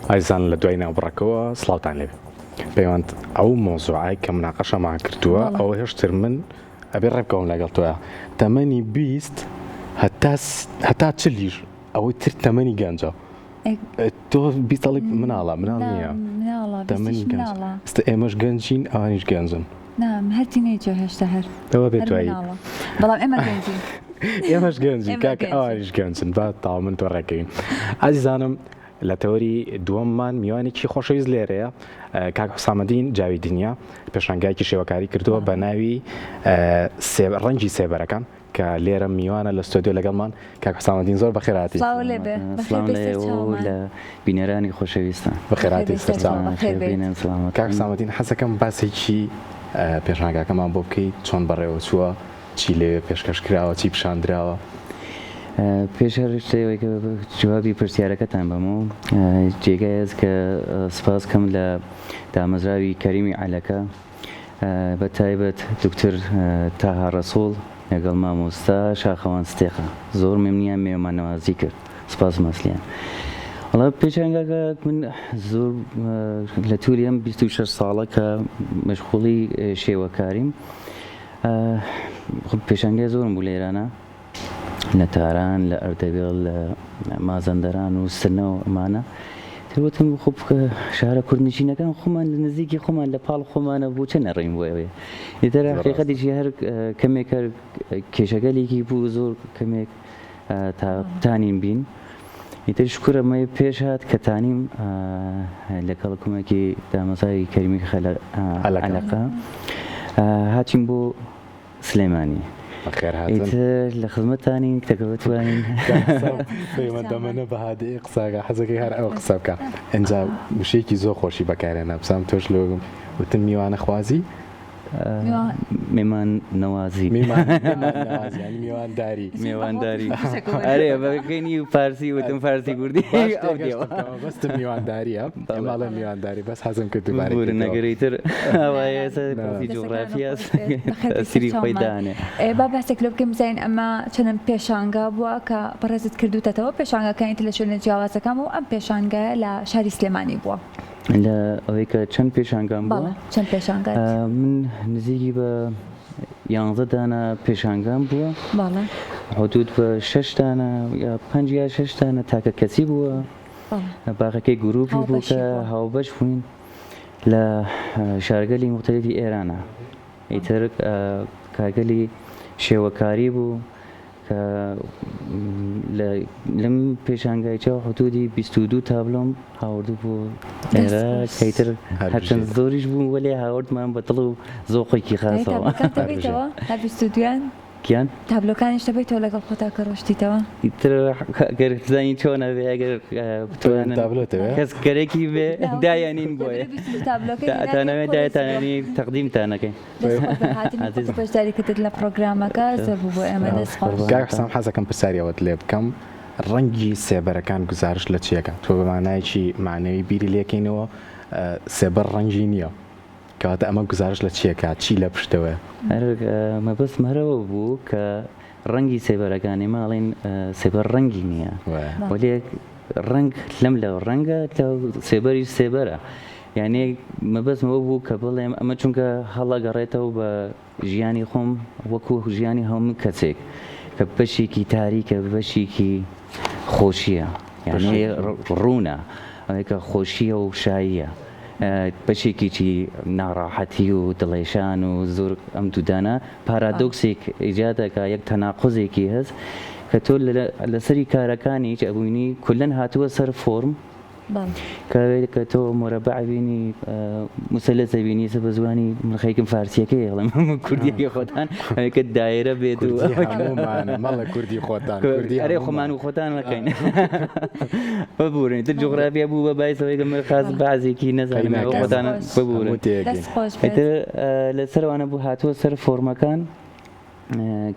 ئایزان لە دوای ناوبڕەکەەوە سڵاوتان لێ پەیوەند ئەو مۆزوعای کە مناقەشەمان کردووە ئەوە هێشتر من ئەبێ ڕێبکەوم لەگەڵ تۆە تەمەنی 20 هەتا چلیش ئەوەی تر تەمەنی گەنجە تۆ بیستەڵی مناڵە مناڵ نییە تەمەنی گەنج ئێمەش گەنجین ئەوانیش گەنجن هەرتی نێجێ هێشتا هەر ئەوە بێت توایی بەڵام ئێمە گەنجین ئێمەش گەنجی کاکە ئەوانیش گەنجن با تاو من تۆ ڕێکەوین ئازیزانم لە تەوەری دووەممان میوانێکی خۆشەویست لێرەیە کاک حسامەدین جاویدینیا پێشانگایکی شێوەکاری کردووە بە ناوی ڕەنگی سێبەرەکان کە لێرە میوانە لە ستۆدیۆ لەگەڵمان کاک حسامەدین زۆر بەخێراتی لە بینەرانی خۆشەویستە بەخێراتی کاک حسامەدین حەزەکەم باسێکی پێشانگاکەمان بۆ بکەیت چۆن بەڕێوە چووە چی لێوێ پێشکەش کراوە چی پیشاندراوە پێش هەر شتێک جوابی پرسیارەکەتان بەمەوە جێگایز کە سپاس کەم لە دامەزراوی کەریمی عەلەکە بە تایبەت دکتر تاها ڕەسوڵ لەگەڵ مامۆستا شاخەوان ستێقە زۆر مێمنیان مێوەمانەوازی کرد سپاس مەسلیان وڵا پێشانگاکە من زۆر لە تووریم 26 ساڵە کە مەشغوڵی شێوەکاریم پێشانگای زۆرم بوو لە ئێرانە لە تاران لە ئەردەبێڵ لە مازەندەران و سنەوە ئەمانە تێوەتم خۆ شارە کوردنشینەکان خۆمان لە نزیکی خۆمان لە پاڵ خۆمانە بۆ چە نەڕێین بۆەوەیە ئیتر حقیقەتیشی هەر کەمێک کێشەگەلێکی بوو زۆر کەمێک تانین بین ئیتر شکورە مەی پێش هات کە تانیم لە کەڵکومەکی دامەزای کەریمی عەلەقە هاتیم بۆ سلێمانی ئیتر لە خزمەتانین کتەکەوتوانین پەیوەندەمەنە بەهادەیە قساگە حەزەکەی هەر ئەوە قسە بکە ئەنجا وشەیەکی زۆر خۆشی بەکارێنە بسام تۆش لۆگم وتم میوانە خوازی میێمان نەوازی میێوانداری میێوانداری ئەرێ بەکەینی و فارسی وتم فارسی کوردی بەستم میێوانداریە ماڵە میێوانداری بەس حەزم کرد نەگەریتر ئەوایە جوغرافیا سری خۆی دانێ با باسێک لێ بکەم بزانین ئەمە چەندەم پێشانگا بووە کە بەڕێزت کردوتەوە پێشانگاکانیت لە شوێنە جیاوازەکان و ئەم پێشانگایە لە شاری سلێمانی بووە لە ئەوەی کە چەند پێشانگام بووە چەند پێشانگا من نزیکی بە 11 دانە پێشانگام بووە حدود بە 6 دانە یا 56 دانە تاکە کەسی بووە باقەکەی گروپی بوو کە هاوبەش بووین لە شارگەلی مختلفی ئێرانە ئیتر کارگەلی شێوەکاری بوو کە لەم پێشانگایچەوە حدودی 22 تابلۆم هاوردوو بوو ئێرە کەیتر هەرچەند زۆریش بوو وەلێ هاوردمان بەدڵ و زۆقێکی خاسەوە هەبیستودیان گیان تابلۆکانیش دەبێتەوە لەگەڵ خۆتا کە ڕۆشتیتەوە ئیتر گەر زانی چۆنە بێ ئەگەر کەس گەرێکی بێ دایانین بۆیە تانەوێت دایەتانانی تەقدیمتانەکەین بەشداریکردت لە پرۆگرامەکە زۆر بوو بۆ ئێمە گاکسام حەزەکەم پرسیاریەوەت لێ بکەم ڕەنگی سێبەرەکان گزارش لە چیەکە تۆ بەمانایکی معنەوی بیری لێکەینەوە سێبەر ڕەنگی نییە کەواتە ئەمە گزارش لە چیەکە چی لە پشتەوە مەبەستمەرەوە بوو کە ڕەنگی سێبەرەکانی ماڵین سێبەر ڕەنگی نییە وەلێ ڕەنگ لەم لە ڕەنگە لە سێبەری سێبەرە یعنی مەبەستمەوە بوو کە بڵێم ئەمە چونکە هەڵەگەڕێتەوە بە ژیانی خۆم وەکو ژیانی هەموو کەسێک کە بەشێکی تاریکە بەشێکی خۆشیە یعنی ڕوونە ئەوەی کە خۆشیە و شاییە بەشێکیی ناڕاحەتی و دڵێشان و زۆر ئەم دوودانە پارادۆکسێک ئیجادەکە یەک تەناقۆزێکی هەست کە تۆ لەسەری کارەکانی هیچ ئەبووینی کولەن هاتووە سەر فۆرم کە تۆ مۆرەبع بینی مسەلەسە بینی سە بە زوانی مخەیکم فارسیەکەی هەڵم کوردیەکە خۆتان ئەوەکە دایرە بێت و ماڵە کوردی خۆتان ئەرێ خۆمان و خۆتان نەکەین ببورن تر جوغرافیا بوو بە بایسەوەی گەمە خاص بەعزێکی نەزانین خۆتان ببورن لەسەروانە بوو هاتووە سەر فۆرمەکان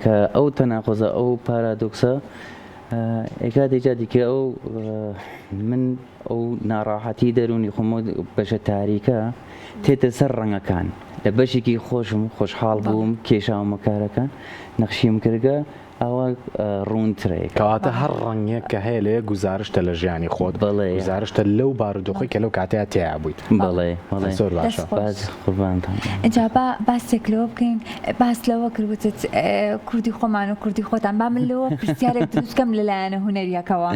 کە ئەو تەناقۆزە ئەو پارادۆکسە ئێکا دیکە ئەو من ئەو ناڕاحەتی دەرونی خۆم بەشە تاریکە تێتە سەر ڕەنگەکان لە بەشێکی خۆشم خۆشحاڵ بووم کێشاومە کارەکان نەخشیم کردگە ئەوە ڕوونترێک کەواتە هەر ڕەنگێک کە هەیە لێ گوزارشتە لە ژیانی خۆت گوزارشتە لەو بارودۆخی کە لەو کاتەیە تیا بوویت بەڵێ زۆر باشە قوربانتان اینجا باسێک لەوە بکەین باس لەوە کردوتت کوردی خۆمان و کوردی خۆتان با من لەوە پرسیارێک دروستکەم لەلایەنە هونەریەکەوە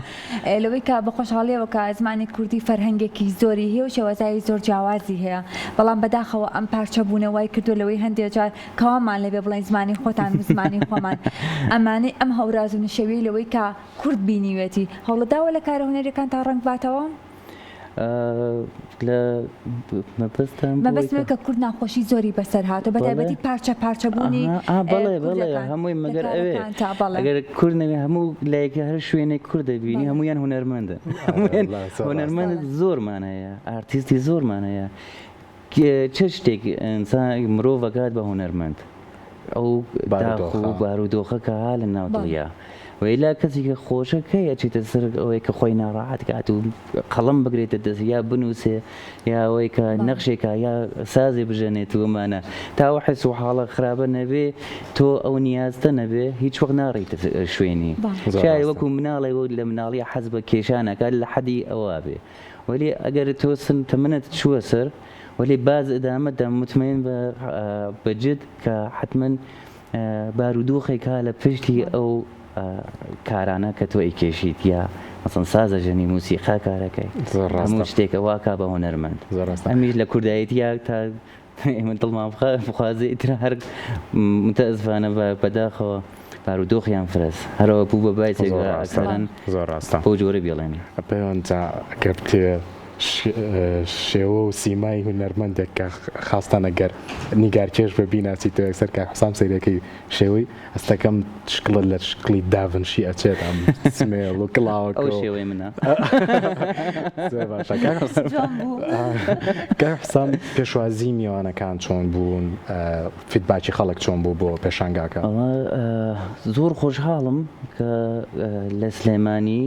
لەوەی کە بە خۆشحاڵیەوە کە زمانی کوردی فەرهەنگێکی زۆری هەیە و شێوەزایی زۆر جیاوازی هەیە بەڵام بەداخەوە ئەم پارچە بوونەوەی کردو لەوەی هەندێک جار کەوامان لەبێ بڵێن زمانی خۆتان و زمانی خۆمان ئەمانەی ئەم هەوراز و نشەوی لەوەی کە کورد بینیوێتی هەوڵەداوە لە کارە هونەریەکان تا ڕەنگ باتەوە لە مەبەستم مەبەستمە کە کورد ناخۆشی زۆری بەسەر هاتە بەتایبەتی پارچە بوونی بەڵێ هەمووی مەگەر ئەوێ ئەگەر کورد نەوێ هەموو لایەکە هەر شوێنێک کوورد دەبینی هەمویان هونەرمەندە هونەرمەند زۆرمانەیە ئارتیستی زۆرمانەیە چه شتێک ئینسان مرۆڤەکات بە هونەرمەند ئەو بارودۆخە کە ها لە ناودڵیا ویلا کەسی کە خۆشەکەی ئەچیتە سەر ئەوەی کە خۆی ناڕاحەت کات و قەڵەم بگرێتە دەست یا بنووسێ یا ئەوەی کە نەخشێکە یا سازێ بژەنێت ومانە تاوە حس و حاڵە خراپە نەبێ تۆ ئەو نیازتە نەبێ هیچ وەک ناڕیتە شوێنی شای وەکو مناڵی لە مناڵی حەز بە کێشانەکات لە حەدی ئەوە بێ ولی ئەگەر تۆ تەمەنت چووە سەر ولی باز ئەدامەدا مطمئن بەجد کە حتمما بارودۆخێکا لە پشتی ئەو کارانە کە تۆ ئەیکێشیت یا مەسەڵەن سازە ژەنی موسیقا کارەکەی هەموو شتێکە واکا بە هونەرمەند ئەمیش لە کوردایەتی یا تا ئێمە دڵمان بخوازێ ئیتر هەر متەئەسفانە بەداخەوە بارودۆخیان فرەس هەرەوە بوو بە بایسێک ئەکسەرەن زۆر ڕاستە بۆ جۆرە بێڵێنی پەیوەندە ئەگەر بتێ شێوە و سیمای هونەرمەندێک کە خاستانە گەر نیگارکێش بە بیناسیتەوە ئەکسەر کە حسام سەیرەکەی شێوەی ئەستەکەم شکڵت لە شکلی داڤنشی ئەچێت ئەم سمێڵ و کڵاوەکە ئەو شێوەی منە کە حسام پێشوازی میوانەکان چۆن بوون فیدباکی خەڵک چۆن بوو بۆ پێشانگاکە زۆر خۆشحاڵم کە لە سلێمانی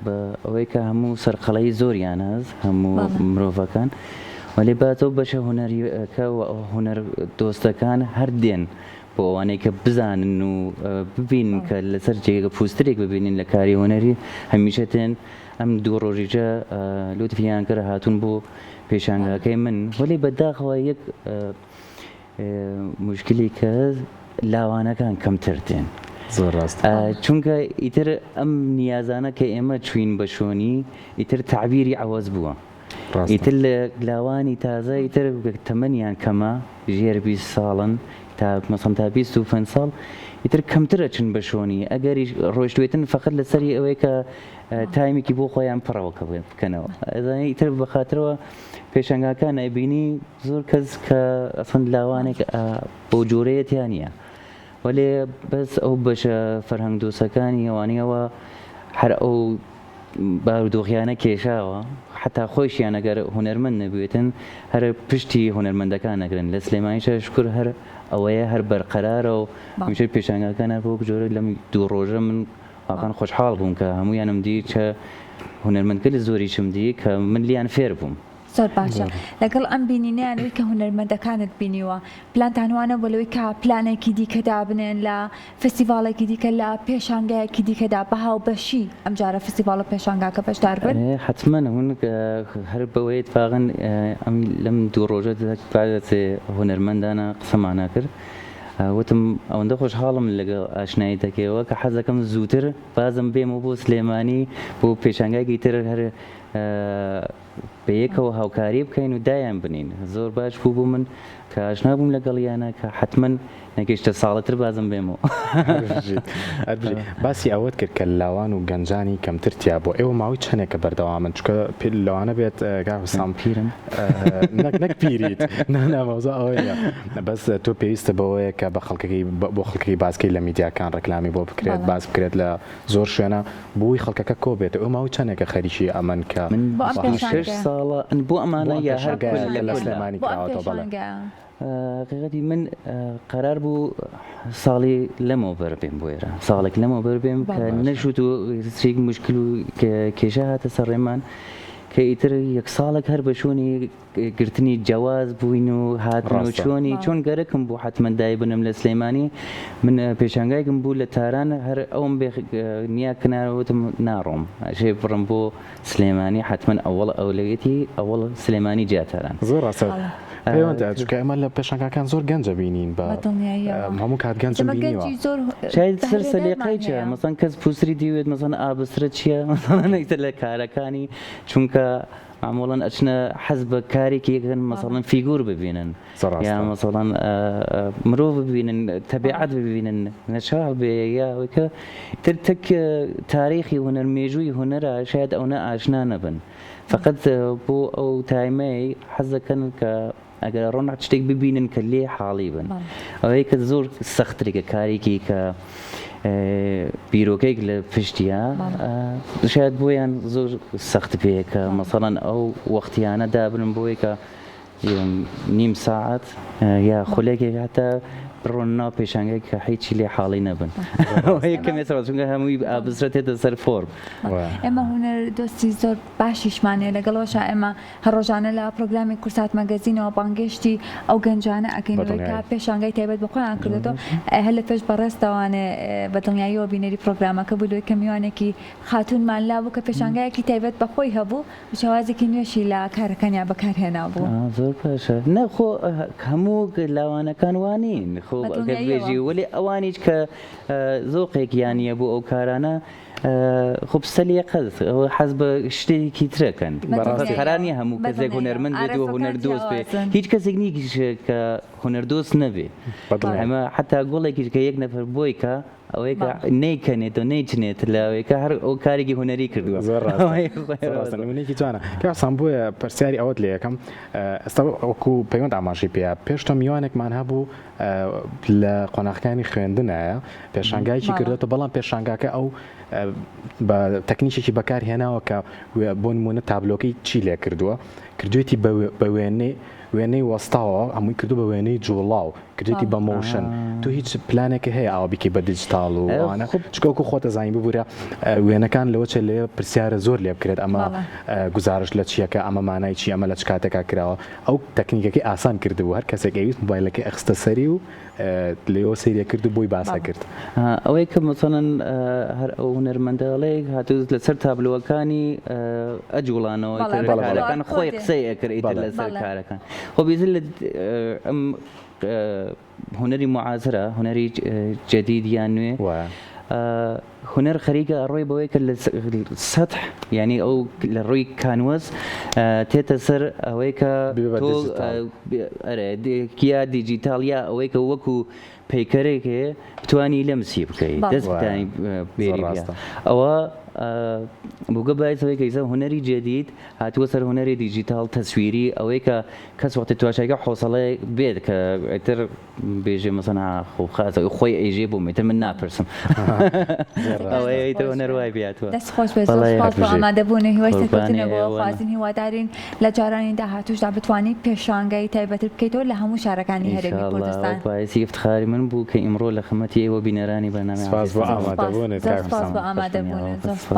بە ئەوەی کە هەموو سەرقەڵەی زۆریان هەز هەموو مرۆڤەکان وەلی باتەوە بەشە هونەریەکە و هونەر دۆستەکان هەر دێن بۆ ئەوانەی کە بزانن و ببینن کە لەسەر جێگە پوسترێک ببینین لە کاری هونەری هەمیشە تێن ئەم دوو ڕۆژیجە لوتفیان کرد هاتوون بۆ پێشانگاکەی من وەلی بەداخەوە یەک مشکلی کە لاوانەکان کەمتر تێن زۆر ڕاست چونکە ئیتر ئەم نیازانە کە ئێمە چوین بە شۆنی ئیتر تعبیری عوەز بووە ئیتر لە لاوانی تازە ئیتر تەمەنیان کەمە ژێر 20 ساڵن تا مەسەڵەن تا 25 ساڵ ئیتر کەمترە چن بە شۆنی ئەگەری ڕۆیشتوێتن فقط لەسەری ئەوەی کە تایمێکی بۆ خۆیان پڕەوەکە بکەنەوە ئەزانانی ئیتر بەخاترەوە پێشەنگاکان ئەبینی زۆر کەس کە ئەسەن لاوانێک بۆ جۆرەیەتیان نییە وەلێ بەس ئەو بەشە فەرهەنگ دۆستەکانی ئەوانیەوە هەر ئەو بارودۆخیانە کێشاوە حتا خۆشیان ئەگەر هونەرمەند نەبوێتن هەر پشتی هونەرمەندەکان نەگرن لە سلێمانیشە شکر هەر ئەوەیە هەر بەرقەرارە و میشر پێشانگاکانە بۆ جۆرە لەم دوو ڕۆژە من واقعاً خۆشحاڵ بووم کە هەموویانم دی کە هونەرمەندگە لە زۆریشم دی کە من لیان فێر بووم زۆر باشە لەگەڵ ئەم بینینیانەوەی کە هونەرمەندەکانت بینیوە پلانتانوانە بۆ لەوەی کە پلانێکی دیکەدا بنێن لە فستیڤاڵێکی دیکە لە پێشانگایەکی دیکەدا بە هاوبەشی ئەم جارە فستیڤاڵ و پێشانگاکە بەشدار بن حتمما هون هەر بەوەی اتفاقاً ئەم لەم دوو ڕۆژە هونەرمەندانە قسەمانە کرد وتم ئەوەندە خۆشحاڵم لەگەڵ ئاشناییتەکەیەوە کە حەزەکەم زووتر بازم بێمەوە بۆ سلێمانی بۆ پێشانگایەکی تر هەر بەیەکەوە هاوکاری بکەین و دایان بنین زۆر باش بوو بوو من کە ئاشنا بووم لەگەڵیانە کە حتمما نەگەیشتە ساڵەتر بازم بێمەوە باسی ئەوەت کرد کە لاوان و گەنجانی کەمترتیا بۆ ئێوە ماوەی چەندێکە بەردەوامن چکە لەوانە بێت سام پیرم نەک پیریت نامەوزە ئەوەیە بەس تۆ پێویستە بەوەیە کە بە خەڵکەکەی بۆ خەڵکی باسکەی لە میدیاکان ڕەکلامی بۆ بکرێت باس بکرێت لە زۆر شوێنە بۆی خەڵکەکە کۆ بێت ئەو ماوەی چەندێکە خەریکی ئەمن کە من 6 ساڵە بۆ ئەمانە یا هەر لە سلێمانی کراوەتەوە بەڵێ حقیقەتی من قرار بوو ساڵی لەمەوە بەربێم بۆ ئێرە ساڵێک لەمەوە بەربێم کە نەشوت و مشکل و کێشە هاتە سەر ڕێمان کە ئیتر یەک ساڵێک هەر بە شوێنی گرتنی جیاواز بووین و هاتن و چۆن گەرەکم بوو حتمما دای بنم لە سلەیمانی من پێشانگایکم بوو لە تاران هەر ئەوم نیا کنارەوەتم ناڕۆم ئەشێ بڕم بۆ سلەیمانی حتمما ئەوڵ ئەولەوێتی ئەوڵ سلەیمانی جیاتاران زۆر ڕاستە پەیوەندە چونکە ئەمە لە پێشانگاکان زۆر گەنجە بینین بە هەموو کات گەنجم بینیوە شاید سەر سەلیقەی چە مەسەڵەن کەس پوسری دیوێت مەسەڵەن ئابسرە چییە مەسەڵەن ئیتر لە کارەکانی چونکە معمولاً ئەچنە حەز بە کارێکی یەکەن مەسەڵەن فیگور ببینن یا مەسەڵەن مرۆڤ ببینن تەبیعەت ببینن نەچاو بێ یا ئەوەی کە تەک تاریخی هونەر مێژووی هونەرە شاید ئەوە ئاشنا نەبن فقط بۆ ئەو تایمەی حەز دەکەن کە ئەگەر ڕۆناق شتێک ببینن کە لێ حاڵی بن ئەوەیە کە زۆر سەختێکە کارێکی کە بیرۆکەیەک لە پشتیە شاید بۆیان زۆر سەخت پێیەکە مەسەڵەن ئەو وەختیانە دابن بۆیە کە نیم ساعت یا خولێکێک هاتە بڕۆن ناو پێشانگای کە هیچی لێ حاڵی نەبن یەکەمێ سەر چونکە هەمووی ئابزرە تێتە سەر فۆرم ئێمە هونەر دۆستی زۆر باشیشمانێ لەگەڵەوەشە ئێمە هەڕۆژانە لە پرۆگرامی کورسات مەگەزینەوە بانگشتی ئەو گەنجانە ئەکەینەوەی کە پێشانگای تایبەت بە خۆیان کردێتەوە هەر لە پێش بەڕێستەوانێ بە دڵنیاییەوە بینەری پرۆگرامەکە بوو لەوەی کە میوانێکی خاتونمان لا بوو کە پێشانگایەکی تایبەت بە خۆی هەبوو و شێوازێکی نوێشی لە کارەکانیان بەکارهێنا بوو زۆر باشە نەخۆ هەموو لاوانەکان وانین خۆگەبێژی ولی ئەوانیش کە زۆقێک یانیە بوو ئەو کارانە خب سەلیقەت ئەوە حەز بە شتێکی ترەکەن خەرانی هەموو کەسێک هونەرمەند بێت و هونەردۆست بێ هیچ کەسێک نیکیش کە هونەردۆست نەبێ ئەمە حتا گوڵێکیش کە یەک نەفەر بۆی کە ئەوەیە کە نەیکەنێت و نەیچنێت لەوەیە هەر ئەو کارێکی هونەری کردووە زۆرڕاستەنمونێکی جوانە کاسان بۆیە پرسیاری ئەوت لێ یەکەم ئێستا وەکو پەیوەند ئاماژی پێە پێشتە میوانێکمان هەبوو لە قۆناغەکانی خوێندنایە پێشانگایکی کردێتە بەڵام پێشانگاکە ئەو بە تەکنیشێکی بەکارهێناوە کە بۆ نمونە تابلۆکەی چی لێ کردووە کردوێتی بە وێنەی وەستاوە هەمووی کردو بە وێنەی جوڵاو کردێتی بە مۆشن تو هیچ پلانێکی هەیە ئاوا بیکەی بە دیجیتال و ئەوانە چکەوەکو خۆتە زانین ببوورە وێنەکان لەوە چێ لێ پرسیارە زۆر لێ بکرێت ئەمە گزارش لە چیەکە ئەمە مانای چی ئەمە لە چ کاتێکا کراوە ئەو تەکنیکەکەی ئاسان کردبوو هەر کەسێک ئەویست موبایلەکەی ئەخستە سەری و لێەوە سریە کرد و بۆی باسە کرد ئەوەی کە مەسەڵەن هەر ئەو هونەرمەنداڵەیەک هاتوو لەسەر تابلۆەکانی ئەجوڵانەوە کارەکان خۆی قسەی ئەکرێت لەسەر کارەکان خۆ بیزن لە ئەم هونەری معازرە هونەری جەدیدیان نوێ هونەر خەریکە ئەڕۆی بەوەی کە لە سەتح یعنی ئەو لە ڕووی کانوەس تێتە سەر ئەوەی کە کیا دیجیتال یا ئەوەی کە وەکو پەیکەرێکێ بتوانی لەمسی بکەیت دەست بتانی بێری ئەوە بووگە باعثەوەی کە ئیسا هونەری جدید هاتووە سەر هونەری دیجیتال تەسویری ئەوەی کە کەس وەختی تواشایکە حوسەڵەیە بێت کە ئیتر بێژێ مەسەنا خۆی ئەیژێ بووم ئیتر من ناپرسم ئەوەیە ئیتر هونەر وای بێتوە دەست خۆش بێت سپاس بۆ ئامادەبوونە هیوای سەرکەوتنەوە خوازین هیوادارین لە جارانی داهاتووشدا بتوانیت پێشانگای تایبەتر بکەیتەوە لە هەموو شارەکانی هەرێمی کوردستان باعثی افتخاری من بوو کە ئیمڕۆ لە خەمەتی ئێوە بینەرانی بەرنامە سپاس بۆ ئامادەبوونت سپاس بۆ ئامادەبوونت